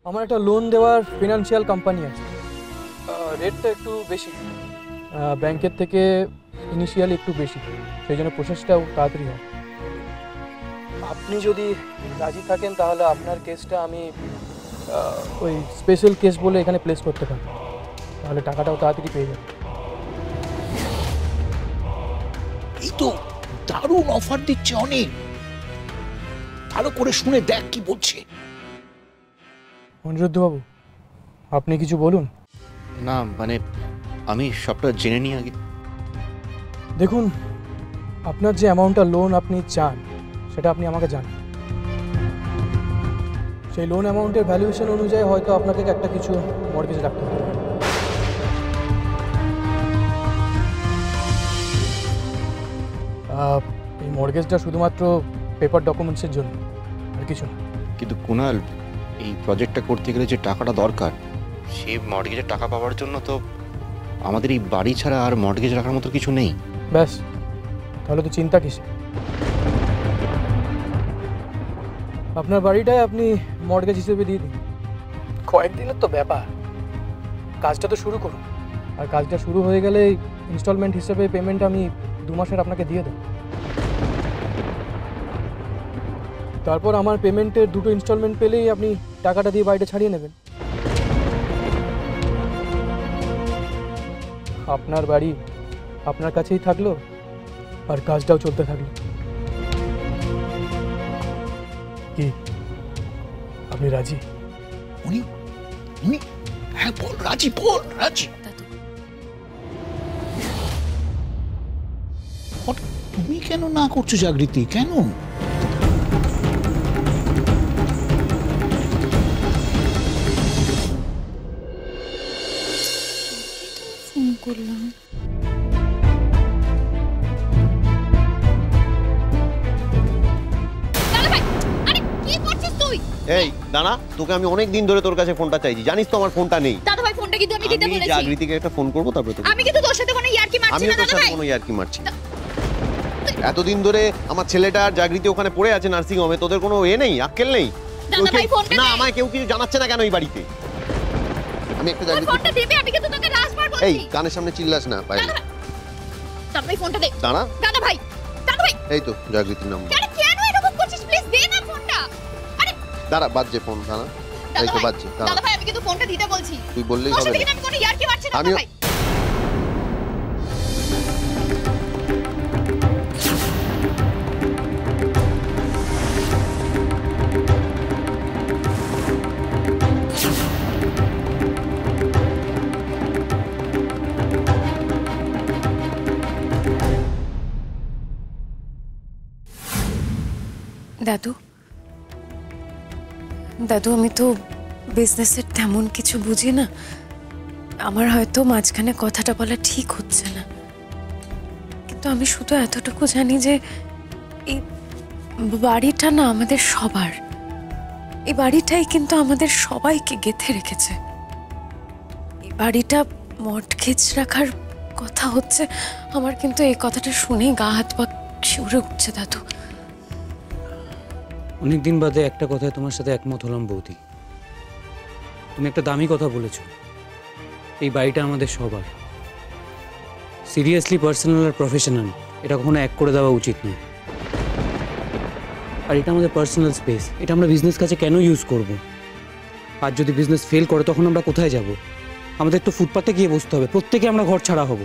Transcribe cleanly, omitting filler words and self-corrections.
আমার একটা লোন দেওয়ার ফিনান্সিয়াল কোম্পানি আছে, রেটটা একটু বেশি, ব্যাংকের থেকে ইনিশিয়ালি একটু বেশি, সেই জন্য প্রসেসটাও তাড়াতাড়ি হয়। আপনি যদি রাজি থাকেন তাহলে আপনার কেসটা আমি ওই স্পেশাল কেস বলে এখানে প্লেস করতে পারি, তাহলে টাকাটাও তাড়াতাড়ি পেয়ে যাবে। এই তো দারুণ অফার দিচ্ছে অনেক, ভালো করে শুনে দেখ কি বলছে। অনিরুদ্ধবাবু, আপনি কিছু বলুন। না মানে আমি সবটা জেনে নিই আগে। দেখুন, আপনার যে অ্যামাউন্টটা লোন আপনি চান সেটা আপনি আমাকে জানান। সেই লোন অ্যামাউন্টের ভ্যালুয়েশন অনুযায়ী হয়তো আপনাকে একটা কিছু মর্টগেজ রাখতে হবে। এই মর্টগেজটা শুধুমাত্র পেপার ডকুমেন্টসের জন্য, আর কিছু না। কিন্তু কুনাল, এই প্রজেক্টটা করতে গেলে যে টাকাটা দরকার, সে মর্টগেজের টাকা পাওয়ার জন্য তো আমাদের এই বাড়ি ছাড়া আর মর্টগেজ রাখার মতো কিছু নেই। ব্যাস, তাহলে তো চিন্তা কিসে? আপনার বাড়িটাই আপনি মর্টগেজ হিসেবে দিয়ে দিন। কয়েকদিনের তো ব্যাপার, কাজটা তো শুরু করুন। আর কাজটা শুরু হয়ে গেলে ইনস্টলমেন্ট হিসেবে পেমেন্ট আমি 2 মাসের আপনাকে দিয়ে দেব। তারপর আমার পেমেন্টের 2টো ইনস্টলমেন্ট পেলেই আপনি টাকাটা দিয়ে বাড়িটা ছাড়িয়ে নেবেন। আপনার বাড়ি আপনার কাছেই থাকলো, আর কাজটাও চলতে থাকলো। কি আপনি রাজি? উনি উনি হ্যাঁ বল রাজি, বল রাজি। তুমি কেন না করছো জাগৃতি, কেন? ফোন করলাম। এই দাঁড়া, তোকে আমি অনেক দিন ধরে তোর কাছে ফোনটা চাইছি, জানিস তো আমার ফোনটা নেই। দাদা ভাই ফোনটা কিন্তু আমি দিতে বলেছি। জাগৃতিকে একটা ফোন করব, তারপরে তোকে। আমি কিন্তু তোর সাথে কোনো ইয়ার্কি মারছি না দাদা ভাই। কোনো ইয়ার্কি মারছি না। এতদিন ধরে আমার ছেলেটা আর জাগৃতি ওখানে পড়ে আছে নার্সিং হোমে, তোদের কোনো নেই, আক্কেল নেই? দাদা ভাই ফোনটা না, আমায় কেউ কিছু জানাচ্ছে না কেন এই বাড়িতে? আমি একটা জাগৃতি ফোনটা দেবে, আমি কিন্তু তোকে লাস্টবার বলছি। এই কানের সামনে চিল্লাস না পাই। দাদা ভাই ফোনটা দে। দাঁড়া দাদা ভাই, দাদা ভাই। এই তো জাগৃতির নাম্বার। আরে কেন এরকম করছিস? প্লিজ দে না ফোনটা। আরে দাঁড়া, বাজছে ফোন, দাঁড়া। এই তো বাজছে, দাঁড়া। দাদা ভাই আমি কিন্তু ফোনটা দিতে বলছি। তুই বললেই তোর হবে। সাথে কিন্তু আমি কোনো ইয়ার্কি মারছি না দাদা ভাই। দাদু, দাদু আমি তো বিজনেসের তেমন কিছু বুঝি না, আমার হয়তো মাঝখানে কথাটা বলা ঠিক হচ্ছে না, কিন্তু আমি শুধু এতটুকু জানি যে এই বাড়িটা না আমাদের সবার, এই বাড়িটাই কিন্তু আমাদের সবাইকে গেঁথে রেখেছে। এই বাড়িটা মর্টগেজ রাখার কথা হচ্ছে, আমার কিন্তু এই কথাটা শুনেই গা হাত পা শিউরে উঠছে দাদু। অনেকদিন বাদে একটা কথায় তোমার সাথে একমত হলাম বৌদি। তুমি একটা দামি কথা বলেছ, এই বাড়িটা আমাদের সবার। সিরিয়াসলি পার্সোনাল আর প্রফেশনাল এটা কখনো এক করে দেওয়া উচিত নয়। আর এটা আমাদের পার্সোনাল স্পেস, এটা আমরা বিজনেস কাজে কেন ইউজ করব? আর যদি বিজনেস ফেল করে তখন আমরা কোথায় যাব? আমাদের তো ফুটপাতে গিয়ে বসতে হবে, প্রত্যেকে আমরা ঘর ছাড়া হব।